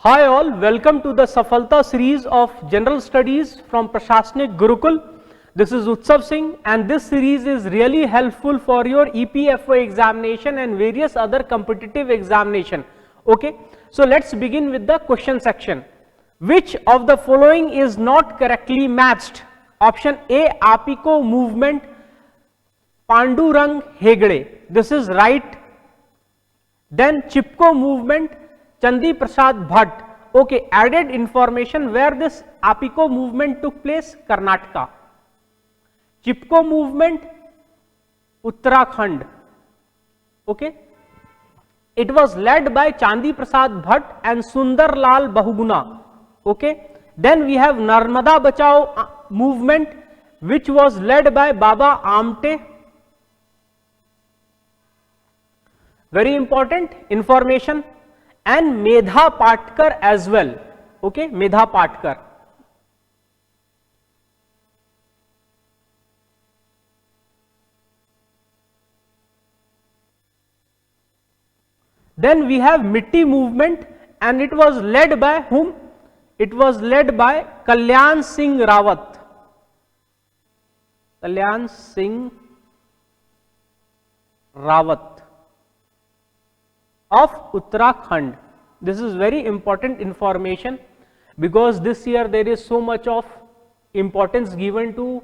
Hi all, welcome to the Safalta series of general studies from Prashasnik Gurukul. This is Utsav Singh and this series is really helpful for your EPFO examination and various other competitive examination. Okay, so let's begin with the question section. Which of the following is not correctly matched? Option A, Apiko movement, Pandurang Hegde. This is right. Then Chipko movement, Chandi Prasad Bhatt. Okay, added information where this Apiko movement took place, Karnataka. Chipko movement, Uttarakhand. Okay, it was led by Chandi Prasad Bhatt and Sundar Lal Bahuguna. Okay, then we have Narmada Bachao movement, which was led by Baba Amte. Very important information. And Medha Patkar as well. Okay, Medha Patkar. Then we have Mitti movement and it was led by whom? It was led by Kalyan Singh Rawat. Kalyan Singh Rawat of Uttarakhand. This is very important information because this year there is so much of importance given to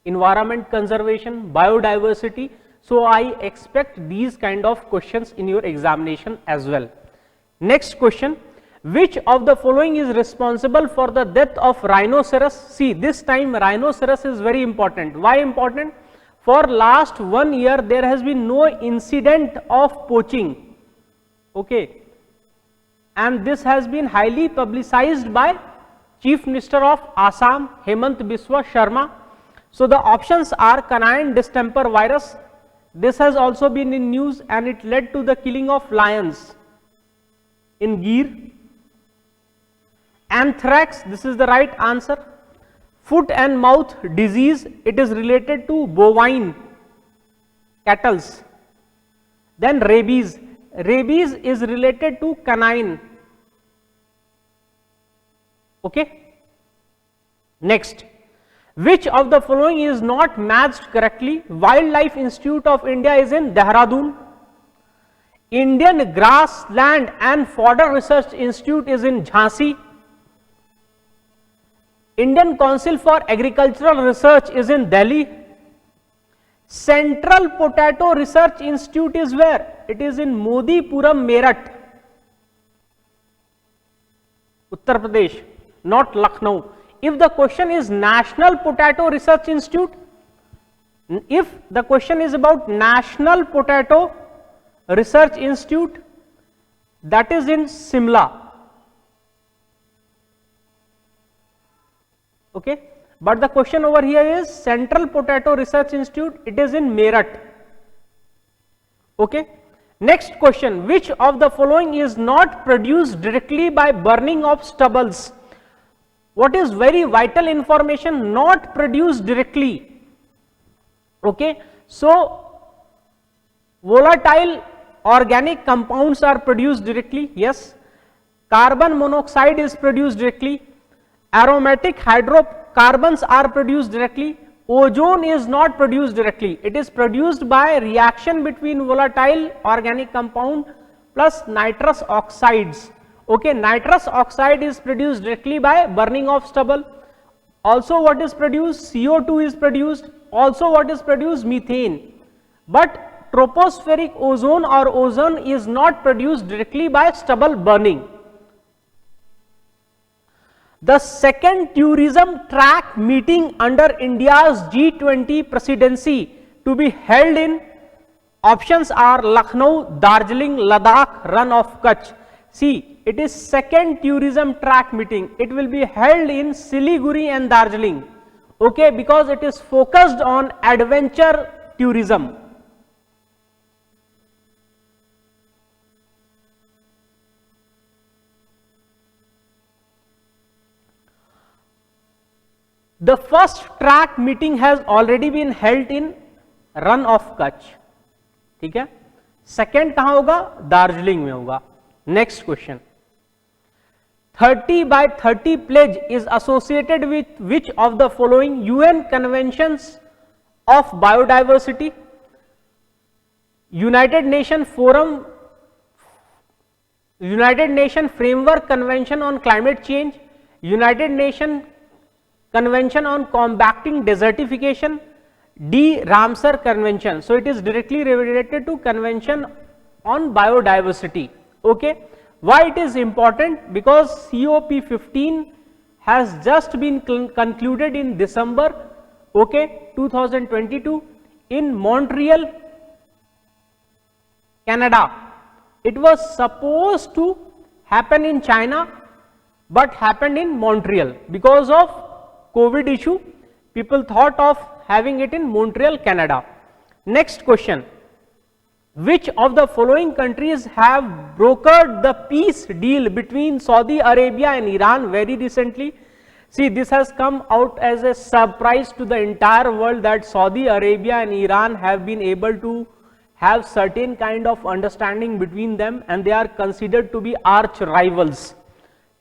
environment conservation, biodiversity. So I expect these kind of questions in your examination as well. Next question, which of the following is responsible for the death of rhinoceros? See, this time rhinoceros is very important. Why important? For last 1 year there has been no incident of poaching. Okay, and this has been highly publicized by Chief Minister of Assam, Hemant Biswa Sharma. So the options are canine distemper virus. This has also been in news and it led to the killing of lions in Gir. Anthrax, this is the right answer. Foot and mouth disease, it is related to bovine cattle. Then rabies. Rabies is related to canine. Okay. Next, which of the following is not matched correctly? Wildlife Institute of India is in Dehradun. Indian Grassland and Fodder Research Institute is in Jhansi. Indian Council for Agricultural Research is in Delhi. Central Potato Research Institute is where? It is in Modipuram, Meerut, Uttar Pradesh, not Lucknow. If the question is National Potato Research Institute, if the question is about National Potato Research Institute, that is in Simla. Okay. But the question over here is Central Potato Research Institute, it is in Meerut. Okay. Next question, which of the following is not produced directly by burning of stubbles? What is very vital information? Not produced directly. Okay. So, volatile organic compounds are produced directly, yes. Carbon monoxide is produced directly. Aromatic hydrocarbons are produced directly. Ozone is not produced directly. It is produced by reaction between volatile organic compound plus nitrous oxides. Okay, nitrous oxide is produced directly by burning of stubble. Also what is produced? CO2 is produced. Also what is produced? Methane. But tropospheric ozone or ozone is not produced directly by stubble burning. The second tourism track meeting under India's G20 presidency to be held in, options are Lucknow, Darjeeling, Ladakh, Run of Kutch. See, it is second tourism track meeting. It will be held in Siliguri and Darjeeling. Okay, because it is focused on adventure tourism. The first track meeting has already been held in Run of Kutch. ठीक है. Second कहां होगा? दार्जिलिंग में होगा. Next question, 30/30 pledge is associated with which of the following UN conventions of biodiversity? United Nations Framework Convention on Climate Change, United Nations Convention on Combating Desertification, D. Ramsar Convention. So it is directly related to Convention on Biodiversity. Okay. Why it is important? Because COP15 has just been concluded in December, okay, 2022 in Montreal, Canada. It was supposed to happen in China, but happened in Montreal because of COVID issue. People thought of having it in Montreal, Canada. Next question. Which of the following countries have brokered the peace deal between Saudi Arabia and Iran very recently? See, this has come out as a surprise to the entire world that Saudi Arabia and Iran have been able to have certain kind of understanding between them, and they are considered to be arch rivals.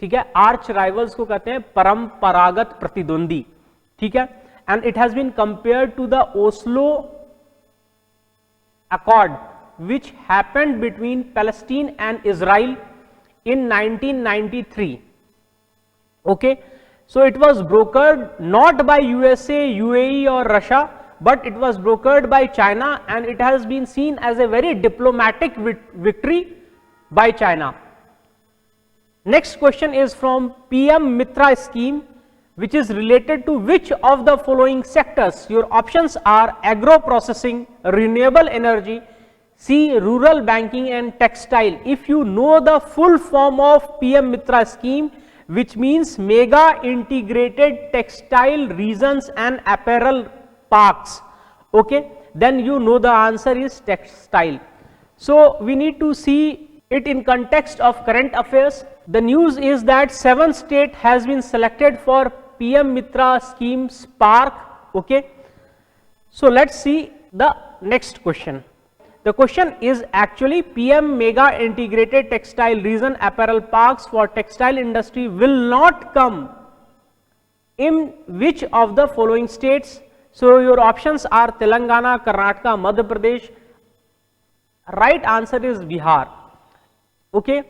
ठीक है, arch rivals को कहते हैं परंपरागत प्रतिद्वंदी. ठीक है, and it has been compared to the Oslo Accord, which happened between Palestine and Israel in 1993. Okay, so it was brokered not by USA, UAE or Russia, but it was brokered by China, and it has been seen as a very diplomatic victory by China. Next question is from PM Mitra scheme, which is related to which of the following sectors? Your options are agro processing, renewable energy, C. rural banking and textile. If you know the full form of PM Mitra scheme, which means mega integrated textile regions and apparel parks, okay, then you know the answer is textile. So we need to see it in context of current affairs. The news is that 7 states has been selected for PM Mitra scheme Spark. Okay, so let's see the next question. The question is actually PM mega integrated textile region apparel parks for textile industry will not come in which of the following states? So your options are Telangana, Karnataka, Madhya Pradesh. Right answer is Bihar. Okay,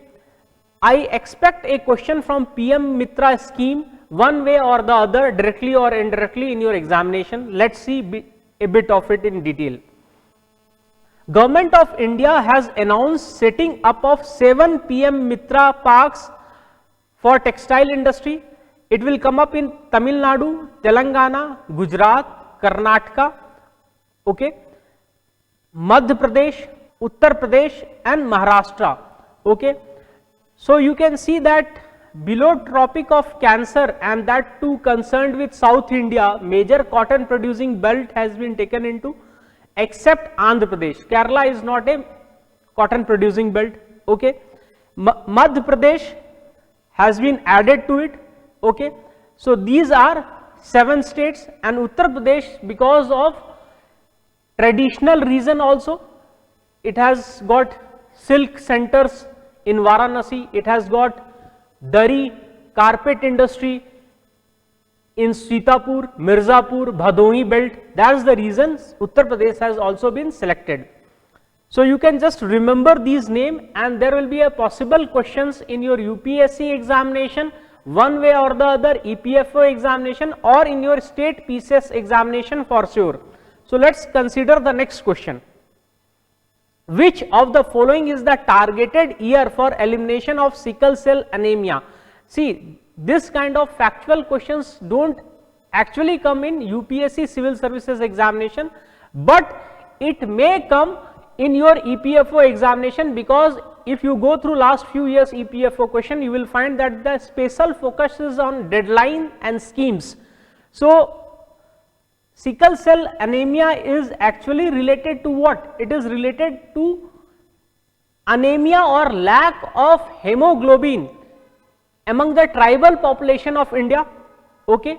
I expect a question from PM Mitra scheme one way or the other, directly or indirectly in your examination. Let's see a bit of it in detail. Government of India has announced setting up of 7 PM Mitra parks for textile industry. It will come up in Tamil Nadu, Telangana, Gujarat, Karnataka, okay, Madhya Pradesh, Uttar Pradesh and Maharashtra. Okay, so you can see that below Tropic of Cancer, and that too concerned with South India, major cotton producing belt has been taken into, except Andhra Pradesh. Kerala is not a cotton producing belt. Okay, Madhya Pradesh has been added to it. Okay, so these are 7 states, and Uttar Pradesh, because of traditional reason also, it has got silk centers in Varanasi, it has got Dari carpet industry in Sitapur, Mirzapur, Bhadoi belt. That's the reasons Uttar Pradesh has also been selected. So you can just remember these names, and there will be a possible questions in your UPSC examination one way or the other, EPFO examination, or in your state PCS examination for sure. So let's consider the next question. Which of the following is the targeted year for elimination of sickle cell anemia? See, this kind of factual questions don't actually come in UPSC civil services examination, but it may come in your EPFO examination, because if you go through last few years EPFO question, you will find that the special focus is on deadline and schemes. So sickle cell anemia is actually related to what? It is related to anemia or lack of hemoglobin among the tribal population of India. Okay,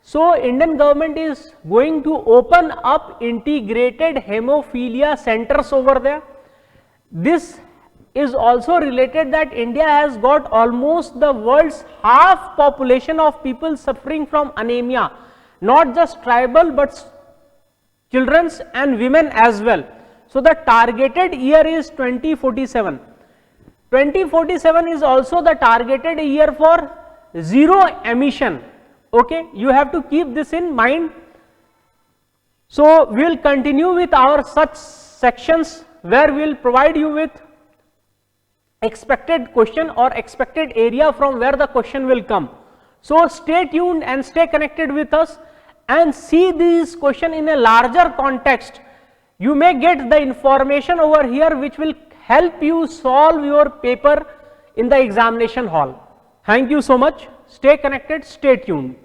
so Indian government is going to open up integrated hemophilia centers over there. This is also related that India has got almost the world's half population of people suffering from anemia, not just tribal but children's and women as well. So the targeted year is 2047. 2047 is also the targeted year for zero emission. Okay, you have to keep this in mind. So we will continue with our such sections where we will provide you with expected question or expected area from where the question will come. So stay tuned and stay connected with us and see these question in a larger context. You may get the information over here which will help you solve your paper in the examination hall. Thank you so much. Stay connected, stay tuned.